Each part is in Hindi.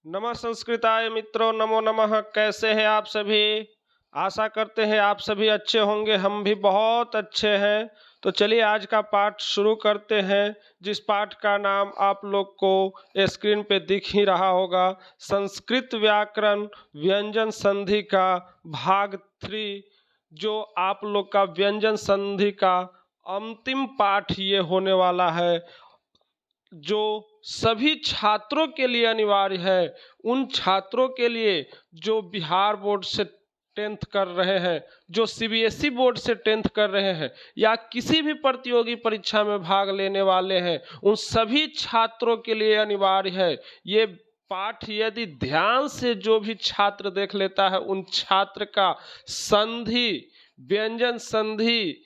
नमः संस्कृताय मित्रों, नमो नमः। कैसे हैं आप सभी? आशा करते हैं आप सभी अच्छे होंगे। हम भी बहुत अच्छे हैं। तो चलिए आज का पाठ शुरू करते हैं, जिस पाठ का नाम आप लोग को स्क्रीन पे दिख ही रहा होगा। संस्कृत व्याकरण व्यंजन संधि का भाग 3, जो आप लोग का व्यंजन संधि का अंतिम पाठ ये होने वाला है, जो सभी छात्रों के लिए अनिवार्य है। उन छात्रों के लिए जो बिहार बोर्ड से 10th कर रहे हैं, जो सीबीएसई बोर्ड से 10th कर रहे हैं, या किसी भी प्रतियोगी परीक्षा में भाग लेने वाले हैं, उन सभी छात्रों के लिए अनिवार्य है। ये पाठ यदि ध्यान से जो भी छात्र देख लेता है, उन छात्र का संधि, व्यंजन संधि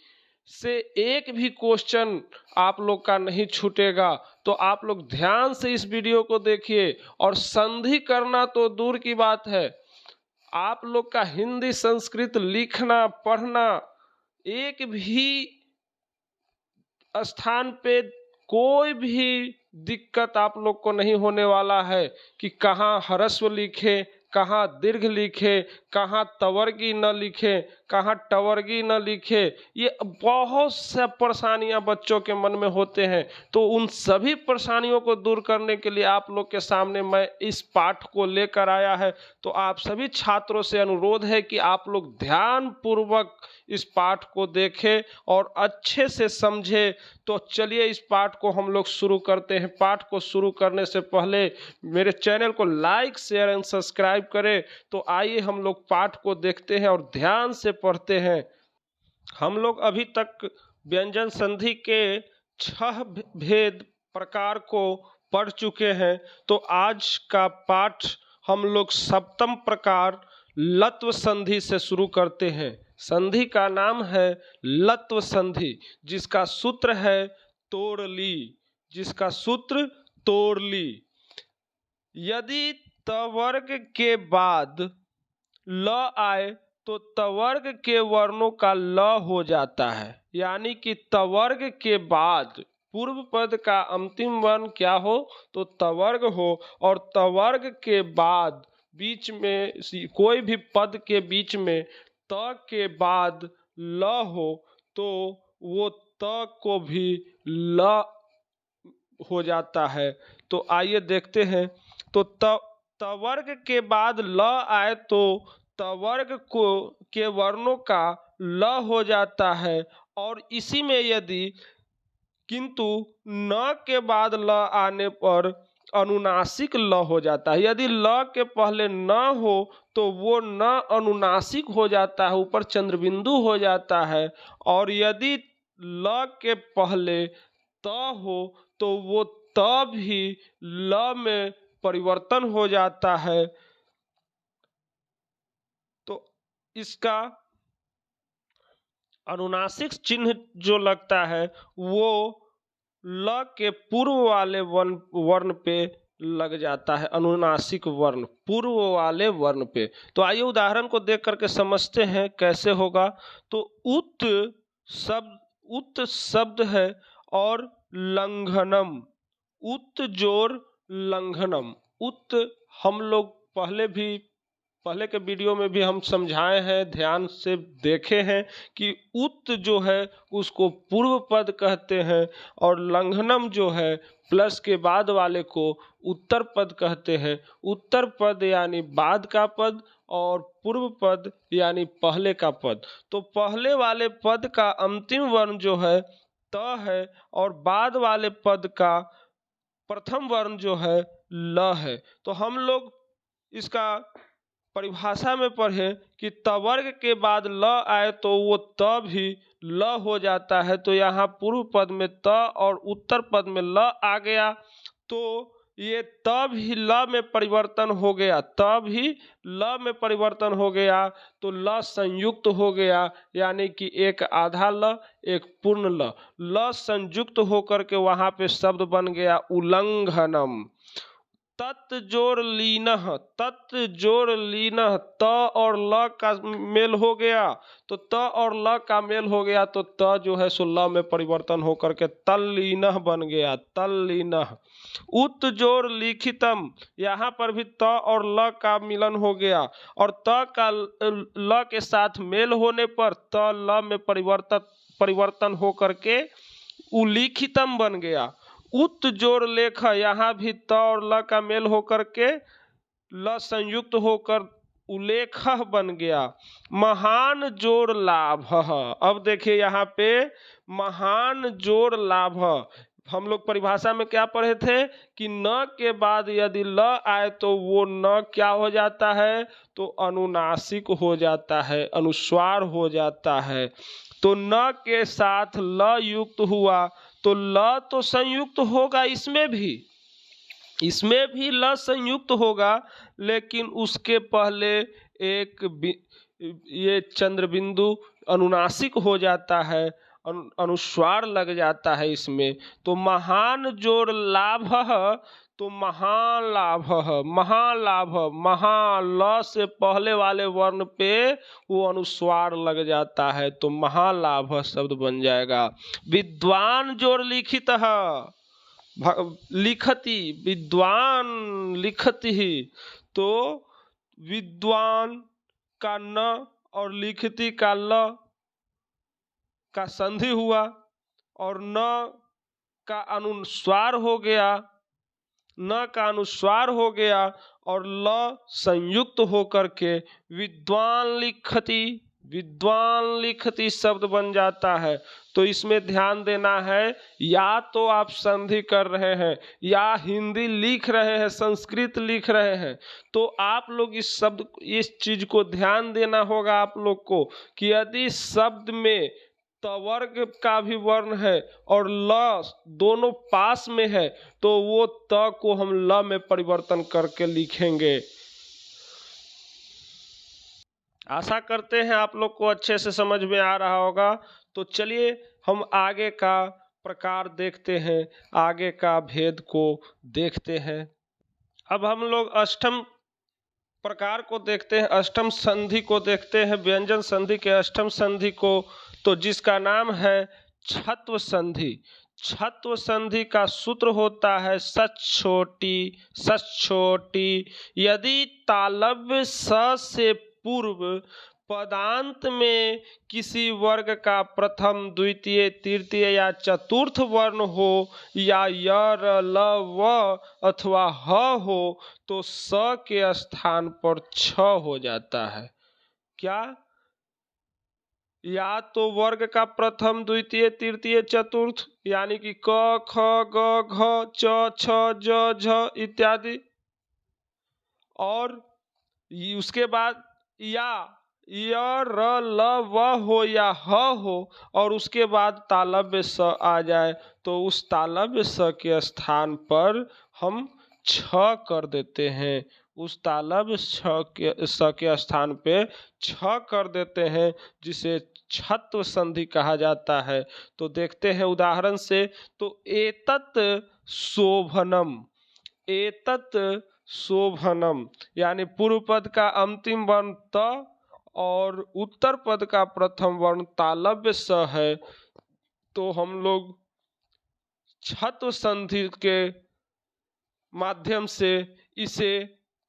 से एक भी क्वेश्चन आप लोग का नहीं छूटेगा। तो आप लोग ध्यान से इस वीडियो को देखिए। और संधि करना तो दूर की बात है, आप लोग का हिंदी संस्कृत लिखना पढ़ना एक भी स्थान पे कोई भी दिक्कत आप लोग को नहीं होने वाला है कि कहाँ ह्रस्व लिखे, कहाँ दीर्घ लिखे, कहाँ तवर्गी न लिखे, कहाँ टवर्गी न लिखे। ये बहुत से परेशानियां बच्चों के मन में होते हैं। तो उन सभी परेशानियों को दूर करने के लिए आप लोग के सामने मैं इस पाठ को लेकर आया है। तो आप सभी छात्रों से अनुरोध है कि आप लोग ध्यान पूर्वक इस पाठ को देखें और अच्छे से समझें। तो चलिए इस पाठ को हम लोग शुरू करते हैं। पाठ को शुरू करने से पहले मेरे चैनल को लाइक, शेयर एंड सब्सक्राइब करें। तो आइए हम लोग पाठ को देखते हैं और ध्यान से पढ़ते हैं। हम लोग अभी तक व्यंजन संधि के 6 भेद प्रकार को पढ़ चुके हैं। तो आज का पाठ हम लोग सप्तम प्रकार लत्व संधि से शुरू करते हैं। संधि का नाम है लत्व संधि, जिसका सूत्र है तोड़ ली, जिसका सूत्र तोड़ ली। यदि तवर्ग के बाद ल आए तो तवर्ग के वर्णों का ल हो जाता है। यानी कि तवर्ग के बाद पूर्व पद का अंतिम वर्ण क्या हो तो तवर्ग हो, और तवर्ग के बाद बीच में कोई भी पद के बीच में त के बाद ल हो तो वो त को भी ल हो जाता है। तो आइए देखते हैं। तो तवर्ग के बाद ल आए तो तवर्ग को के वर्णों का ल हो जाता है। और इसी में यदि किंतु न के बाद ल आने पर अनुनासिक ल हो जाता है। यदि ल के पहले न हो तो वो न अनुनासिक हो जाता है, ऊपर चंद्रबिंदु हो जाता है। और यदि ल के पहले त हो तो वो त भी ल में परिवर्तन हो जाता है। तो इसका अनुनासिक चिन्ह जो लगता है वो ल के पूर्व वाले वर्ण पे लग जाता है। अनुनासिक वर्ण पूर्व वाले वर्ण पे। तो आइए उदाहरण को देख करके समझते हैं कैसे होगा। तो उत शब्द है और लंघनम, उत जोर लंघनम। उत हम लोग पहले के वीडियो में भी हम समझाए हैं, ध्यान से देखे हैं कि उत जो है उसको पूर्व पद कहते हैं, और लंघनम जो है प्लस के बाद वाले को उत्तर पद कहते हैं। उत्तर पद यानी बाद का पद, और पूर्व पद यानी पहले का पद। तो पहले वाले पद का अंतिम वर्ण जो है त है, और बाद वाले पद का प्रथम वर्ण जो है ल है। तो हम लोग इसका परिभाषा में पढ़े कि तवर्ग के बाद ल आए तो वो त भी ल हो जाता है। तो यहाँ पूर्व पद में त और उत्तर पद में ल आ गया, तो ये त भी ल में परिवर्तन हो गया, त भी ल में परिवर्तन हो गया। तो ल संयुक्त हो गया, यानी कि एक आधा ल एक पूर्ण ल, ल संयुक्त होकर के वहाँ पे शब्द बन गया उल्लंघनम। तत् जोड़ लीनः, तत् जोड़ लीनः, त और ल का मेल हो गया तो त और ल का मेल हो गया तो त जो है सो ल में परिवर्तन होकर के तल्लीनः बन गया, तल्लीनः। उत जोड़ लिखितम, यहाँ पर भी त और ल का मिलन हो गया और त का ल के साथ मेल होने पर त ल में परिवर्तन होकर के उलिखितम बन गया। उत जोड़ लेख, यहाँ भी त और ल का मेल होकर के ल संयुक्त होकर उल्लेख बन गया। महान जोड़ लाभ, अब देखिए यहाँ पे महान जोड़ लाभ, हम लोग परिभाषा में क्या पढ़े थे कि न के बाद यदि ल आए तो वो न क्या हो जाता है, तो अनुनासिक हो जाता है, अनुस्वार हो जाता है। तो न के साथ ल युक्त हुआ तो ल तो संयुक्त होगा, इसमें भी ल संयुक्त होगा, लेकिन उसके पहले एक ये चंद्र बिंदु अनुनासिक हो जाता है, अनुस्वार लग जाता है इसमें। तो महान जोड़ लाभ, तो महालाभ, महालाभ, महा ल से पहले वाले वर्ण पे वो अनुस्वार लग जाता है तो महालाभ शब्द बन जाएगा। विद्वान जोड़ लिखित लिखति, विद्वान लिखति, तो विद्वान का न और लिखति का ल का संधि हुआ और न का अनुस्वार हो गया, न का अनुस्वार हो गया और ल संयुक्त होकर के विद्वान लिखति, विद्वान लिखति शब्द बन जाता है। तो इसमें ध्यान देना है, या तो आप संधि कर रहे हैं या हिंदी लिख रहे हैं, संस्कृत लिख रहे हैं, तो आप लोग इस शब्द, इस चीज को ध्यान देना होगा आप लोग को कि यदि शब्द में तवर्ग का भी वर्ण है और ल दोनों पास में है तो वो त को हम ल में परिवर्तन करके लिखेंगे। आशा करते हैं आप लोग को अच्छे से समझ में आ रहा होगा। तो चलिए हम आगे का प्रकार देखते हैं, आगे का भेद को देखते हैं। अब हम लोग अष्टम प्रकार को देखते हैं, अष्टम संधि को देखते हैं, व्यंजन संधि के अष्टम संधि को, तो जिसका नाम है छत्व संधि। छत्व संधि का सूत्र होता है सचोटी, सचोटी। यदि तालव्य स से पूर्व पदांत में किसी वर्ग का प्रथम, द्वितीय, तृतीय या चतुर्थ वर्ण हो या य, र, ल, व अथवा ह हो तो स के स्थान पर छ हो जाता है। क्या? या तो वर्ग का प्रथम, द्वितीय, तृतीय, चतुर्थ, यानी कि क, ख, ग, घ, च, छ, ज, झ इत्यादि, और उसके बाद या य, र, ल, व हो या ह हो और उसके बाद तालव्य स आ जाए तो उस तालव्य स के स्थान पर हम छ कर देते हैं, उस तालव्य स के स्थान पे छ कर देते हैं, जिसे छत्व संधि कहा जाता है। तो देखते हैं उदाहरण से, तो एतत् शोभनम, एतत् शोभनम, यानी पूर्व पद का अंतिम वर्ण त और उत्तर पद का प्रथम वर्ण तालव्य स है, तो हम लोग छत्व संधि के माध्यम से इसे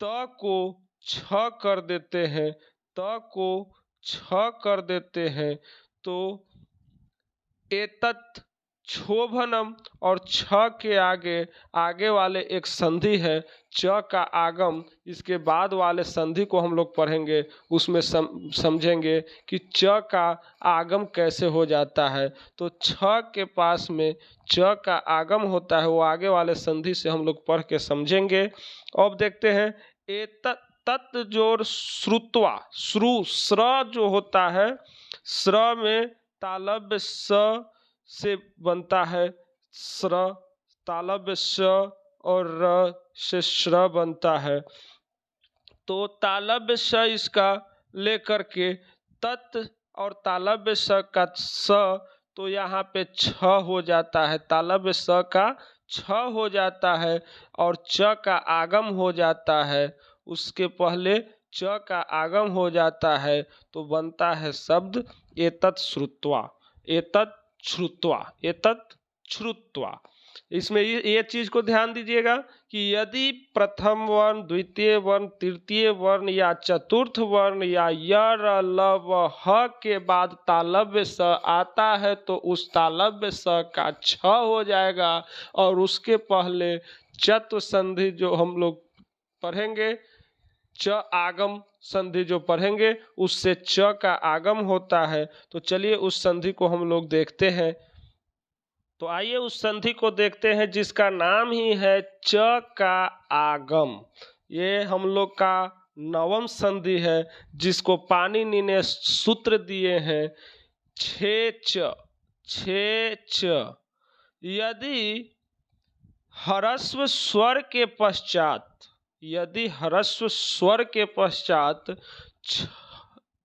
त को छ कर देते हैं, त को छ कर देते हैं। तो एतत् क्षोभनम और छ के आगे वाले एक संधि है च का आगम, इसके बाद वाले संधि को हम लोग पढ़ेंगे, उसमें समझेंगे कि च का आगम कैसे हो जाता है। तो छ के पास में च का आगम होता है, वो आगे वाले संधि से हम लोग पढ़ के समझेंगे। अब देखते हैं तत् जोड़ श्रुत्वा, श्रु स्र जो होता है, स्र में तालव्य स से बनता है स्र, तालव्य स और र से श्र बनता है। तो तालव्य स इसका लेकर के तत् और तालव्य स का स, तो यहाँ पे छ हो जाता है, तालव्य स का छ हो जाता है और च का आगम हो जाता है, उसके पहले च का आगम हो जाता है तो बनता है शब्द एतत् श्रुत्वा, एतत् श्रुत्वा, एतत् श्रुत्वा। इसमें ये चीज को ध्यान दीजिएगा कि यदि प्रथम वर्ण, द्वितीय वर्ण, तृतीय वर्ण या चतुर्थ वर्ण या य र ल व ह के बाद तालव्य स आता है तो उस तालव्य स का छ हो जाएगा और उसके पहले चत्व संधि जो हम लोग पढ़ेंगे, च आगम संधि जो पढ़ेंगे उससे च का आगम होता है। तो चलिए उस संधि को हम लोग देखते हैं। तो आइए उस संधि को देखते हैं जिसका नाम ही है च का आगम। ये हम लोग का नवम संधि है जिसको पाणिनि ने सूत्र दिए हैं छे च, छे च। यदि ह्रस्व स्वर के पश्चात, यदि ह्रस्व स्वर के पश्चात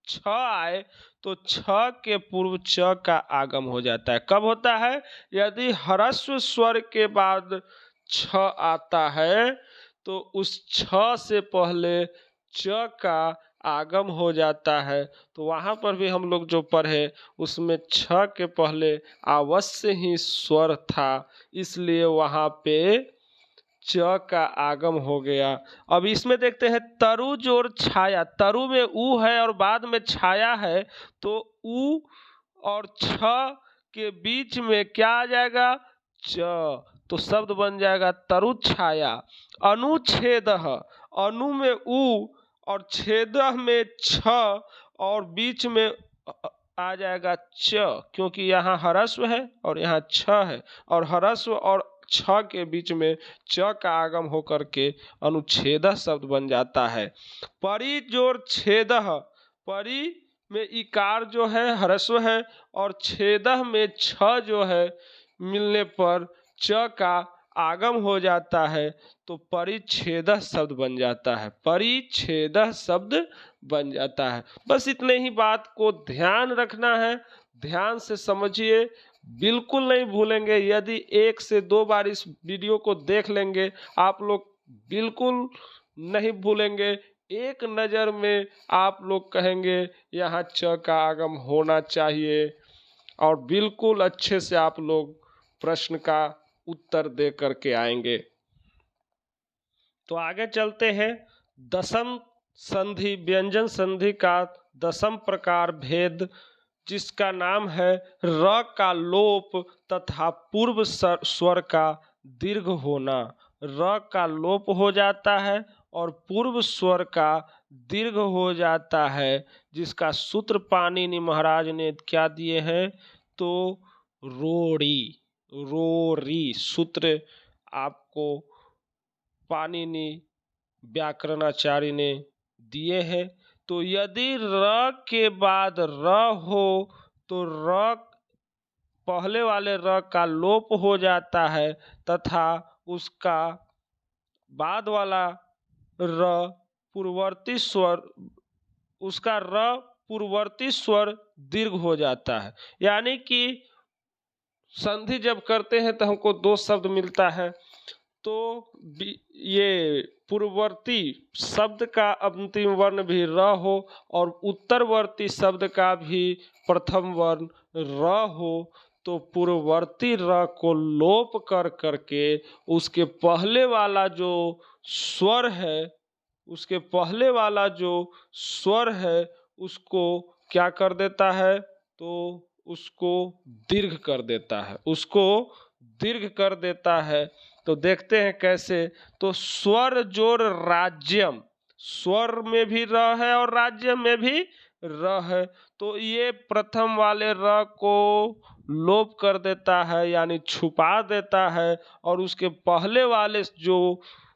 छ आए तो छ के पूर्व च का आगम हो जाता है। कब होता है? यदि ह्रस्व स्वर के बाद छ आता है तो उस छ से पहले च का आगम हो जाता है। तो वहाँ पर भी हम लोग जो पढ़े उसमें छ के पहले अवश्य ही स्वर था, इसलिए वहाँ पे च का आगम हो गया। अब इसमें देखते हैं तरु जोर छाया, तरु में उ है और बाद में छाया है तो उ और छ के बीच में क्या आ जाएगा? च। तो शब्द बन जाएगा तरु छाया। अनुच्छेद, अनु में उ और छेद में छ और बीच में आ जाएगा च, क्योंकि यहाँ ह्रस्व है और यहाँ छ है और ह्रस्व और छ के बीच में च का आगम होकर के अनुच्छेद शब्द बन जाता है। परि जोर छेद, परि में इकार जो है ह्रस्व है और छेद में छ जो है मिलने पर च का आगम हो जाता है तो परिच्छेद शब्द बन जाता है, परिच्छेद शब्द बन जाता है। बस इतने ही बात को ध्यान रखना है, ध्यान से समझिए, बिल्कुल नहीं भूलेंगे। यदि 1 से 2 बार इस वीडियो को देख लेंगे आप लोग बिल्कुल नहीं भूलेंगे। एक नज़र में आप लोग कहेंगे यहाँ च का आगम होना चाहिए और बिल्कुल अच्छे से आप लोग प्रश्न का उत्तर दे करके आएंगे। तो आगे चलते हैं। दसम संधि, व्यंजन संधि का दसम प्रकार भेद, जिसका नाम है र का लोप तथा पूर्व स्वर का दीर्घ होना। र का लोप हो जाता है और पूर्व स्वर का दीर्घ हो जाता है, जिसका सूत्र पाणिनि महाराज ने क्या दिए हैं? तो रोड़ी, रोरी सूत्र आपको पाणिनि व्याकरणाचार्य ने दिए हैं। तो यदि र के बाद र हो तो र पहले वाले र का लोप हो जाता है तथा उसका बाद वाला र पूर्ववर्ती स्वर, उसका र पूर्ववर्ती स्वर दीर्घ हो जाता है। यानी कि संधि जब करते हैं तो हमको 2 शब्द मिलता है। तो ये पूर्ववर्ती शब्द का अंतिम वर्ण भी र हो और उत्तरवर्ती शब्द का भी प्रथम वर्ण र हो तो पूर्ववर्ती र को लोप कर करके उसके पहले वाला जो स्वर है, उसके पहले वाला जो स्वर है उसको क्या कर देता है? तो उसको दीर्घ कर देता है, उसको दीर्घ कर देता है। तो देखते हैं कैसे। तो स्वर जोर राज्यम, स्वर में भी र है और राज्य में भी र है, तो ये प्रथम वाले र को लोप कर देता है यानी छुपा देता है और उसके पहले वाले जो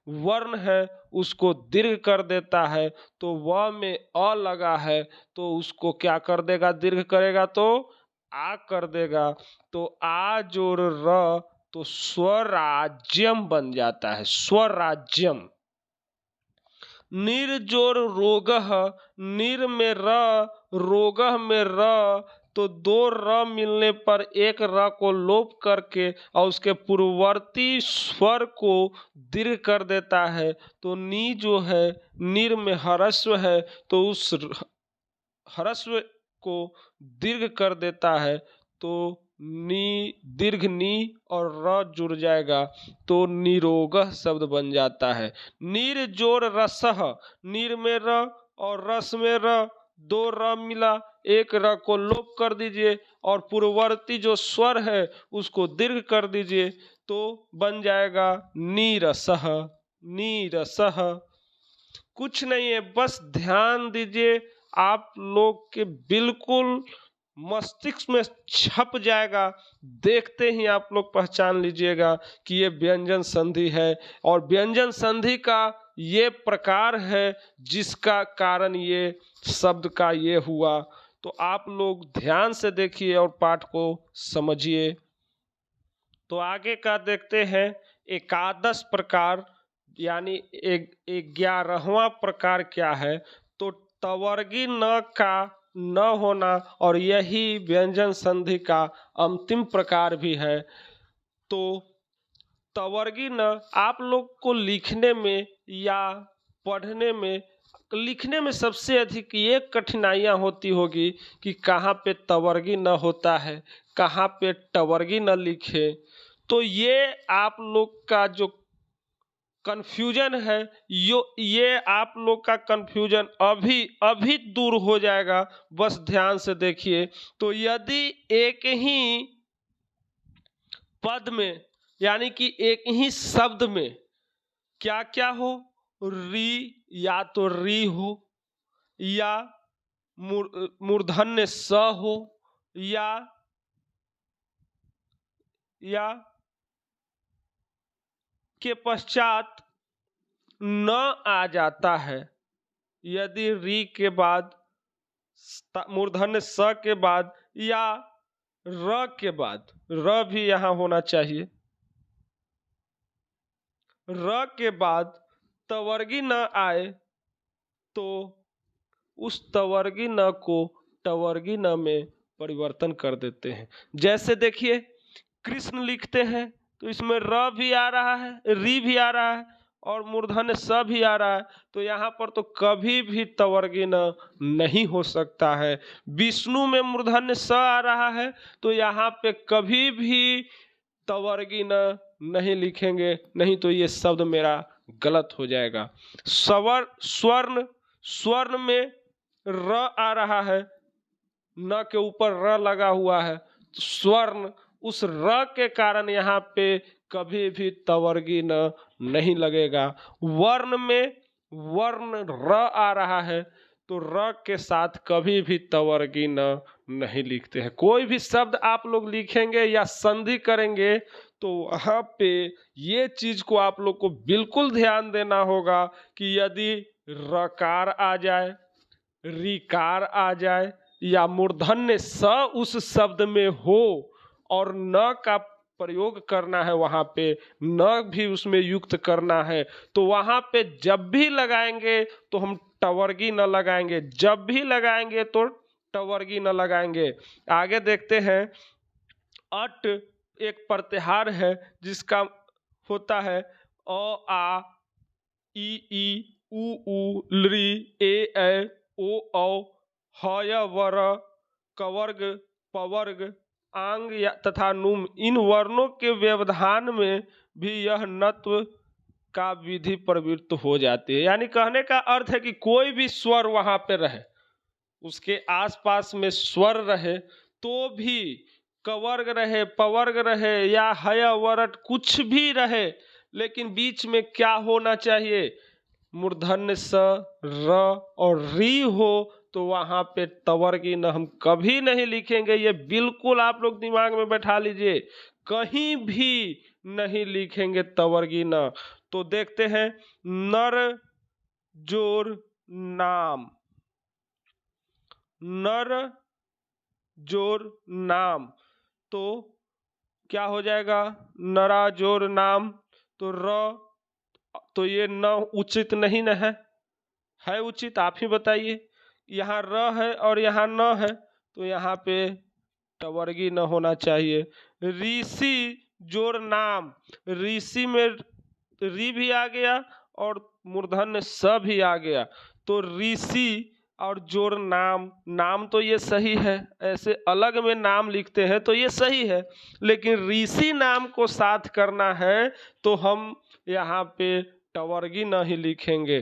वर्ण है उसको दीर्घ कर देता है। तो व में अ लगा है तो उसको क्या कर देगा? दीर्घ करेगा तो आ कर देगा। तो आ जोर र तो स्वराज्यम बन जाता है, स्वराज्यम। निर जोर रोगह, निर में र, रोगह में र, तो दो र मिलने पर एक र को लोप करके और उसके पूर्ववर्ती स्वर को दीर्घ कर देता है। तो नी जो है, नीर में ह्रस्व है तो उस ह्रस्व को दीर्घ कर देता है। तो नी, दीर्घ नी और र जुड़ जाएगा तो निरोगः शब्द बन जाता है। नीर जोर रसह, नीर में र और रस में र, दो र मिला, एक र को लोप कर दीजिए और पूर्ववर्ती जो स्वर है उसको दीर्घ कर दीजिए तो बन जाएगा नीरसह, नीरसह। कुछ नहीं है, बस ध्यान दीजिए, आप लोग के बिल्कुल मस्तिष्क में छप जाएगा। देखते ही आप लोग पहचान लीजिएगा कि ये व्यंजन संधि है और व्यंजन संधि का ये प्रकार है जिसका कारण ये शब्द का ये हुआ। तो आप लोग ध्यान से देखिए और पाठ को समझिए। तो आगे का देखते हैं एकादश प्रकार, यानी 11वां प्रकार क्या है। तो तवर्गी न का न होना और यही व्यंजन संधि का अंतिम प्रकार भी है। तो तवर्गी न आप लोग को लिखने में या पढ़ने में, लिखने में सबसे अधिक ये कठिनाइयाँ होती होगी कि कहाँ पे तवर्गी न होता है, कहाँ पे टवर्गी न लिखे। तो ये आप लोग का जो कन्फ्यूजन है, ये आप लोग का कन्फ्यूजन अभी अभी दूर हो जाएगा, बस ध्यान से देखिए। तो यदि एक ही पद में, यानी कि एक ही शब्द में क्या क्या हो, री या तो री हो, या मूर्धन्य स हो, या के पश्चात न आ जाता है। यदि री के बाद, मूर्धन्य स के बाद या र के बाद, र भी यहाँ होना चाहिए, र के बाद तवर्गी न आए तो उस तवर्गी न को टवर्गी न में परिवर्तन कर देते हैं। जैसे देखिए, कृष्ण लिखते हैं तो इसमें र भी आ रहा है, री भी आ रहा है और मूर्धन्य स भी आ रहा है। तो यहाँ पर तो कभी भी तवर्गी न नहीं हो सकता है। विष्णु में मूर्धन्य स आ रहा है तो यहाँ पे कभी भी तवर्गी न नहीं लिखेंगे, नहीं तो ये शब्द मेरा गलत हो जाएगा। स्वर्ण, स्वर्ण में र आ रहा है, न के ऊपर र लगा हुआ है, तो स्वर्ण, उस र के कारण यहाँ पे कभी भी तवर्गी न नहीं लगेगा। वर्ण में वर्ण र आ रहा है तो र के साथ कभी भी तवर्गी न नहीं लिखते हैं। कोई भी शब्द आप लोग लिखेंगे या संधि करेंगे तो वहाँ पे ये चीज को आप लोग को बिल्कुल ध्यान देना होगा कि यदि रकार आ जाए, रीकार आ जाए या मूर्धन्य स उस शब्द में हो और न का प्रयोग करना है, वहाँ पे न भी उसमें युक्त करना है, तो वहाँ पे जब भी लगाएंगे तो हम टवर्गी न लगाएंगे, जब भी लगाएंगे तो टवर्गी न लगाएंगे। आगे देखते हैं, अट एक प्रत्याहार है जिसका होता है अ आ, ई उ ऊ, लृ ए ओ औ, ह य वर, कवर्ग, पवर्ग, आंग या तथा नुम, इन वर्णों के व्यवधान में भी यह नत्व का विधि प्रवृत्त हो जाती है। यानी कहने का अर्थ है कि कोई भी स्वर वहां पे रहे, उसके आसपास में स्वर रहे तो भी, कवर्ग रहे, पवर्ग रहे या हय वरट कुछ भी रहे, लेकिन बीच में क्या होना चाहिए, मूर्धन्य स, र और री हो, तो वहां पे तवर्गी न हम कभी नहीं लिखेंगे। ये बिल्कुल आप लोग दिमाग में बैठा लीजिए, कहीं भी नहीं लिखेंगे तवर्गी न। तो देखते हैं, नर जोर नाम, नर जोर नाम, तो क्या हो जाएगा, नरा जोर नाम, तो र, तो ये न उचित नहीं न है उचित, आप ही बताइए। यहाँ र है और यहाँ न है तो यहाँ पे टवर्गी न होना चाहिए। ऋषि जोड़ नाम, ऋषि में री भी आ गया और मूर्धन्य स भी आ गया, तो ऋषि और जोड़ नाम, नाम तो ये सही है, ऐसे अलग में नाम लिखते हैं तो ये सही है, लेकिन ऋषि नाम को साथ करना है तो हम यहाँ पे टवर्गी नहीं लिखेंगे,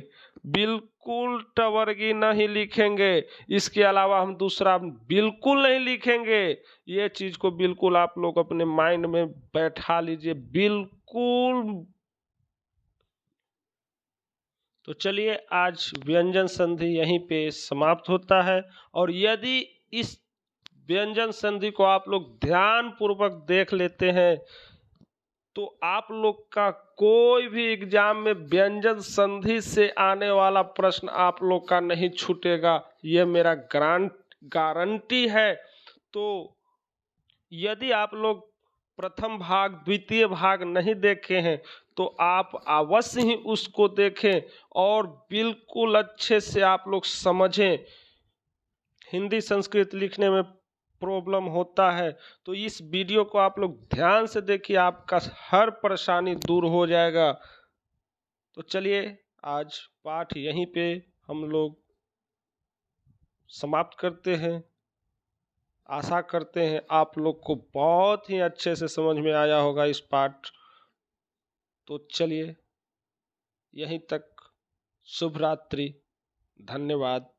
बिल्कुल टवर्गी नहीं लिखेंगे। इसके अलावा हम दूसरा बिल्कुल नहीं लिखेंगे। ये चीज को बिल्कुल आप लोग अपने माइंड में बैठा लीजिए, बिल्कुल। तो चलिए आज व्यंजन संधि यहीं पे समाप्त होता है। और यदि इस व्यंजन संधि को आप लोग ध्यान पूर्वक देख लेते हैं तो आप लोग का कोई भी एग्जाम में व्यंजन संधि से आने वाला प्रश्न आप लोग का नहीं छूटेगा, ये मेरा गारंटी है। तो यदि आप लोग प्रथम भाग द्वितीय भाग नहीं देखे हैं तो आप अवश्य ही उसको देखें और बिल्कुल अच्छे से आप लोग समझें। हिंदी संस्कृत लिखने में प्रॉब्लम होता है तो इस वीडियो को आप लोग ध्यान से देखिए, आपका हर परेशानी दूर हो जाएगा। तो चलिए आज पाठ यहीं पे हम लोग समाप्त करते हैं। आशा करते हैं आप लोग को बहुत ही अच्छे से समझ में आया होगा इस पाठ। तो चलिए यहीं तक, शुभ रात्रि, धन्यवाद।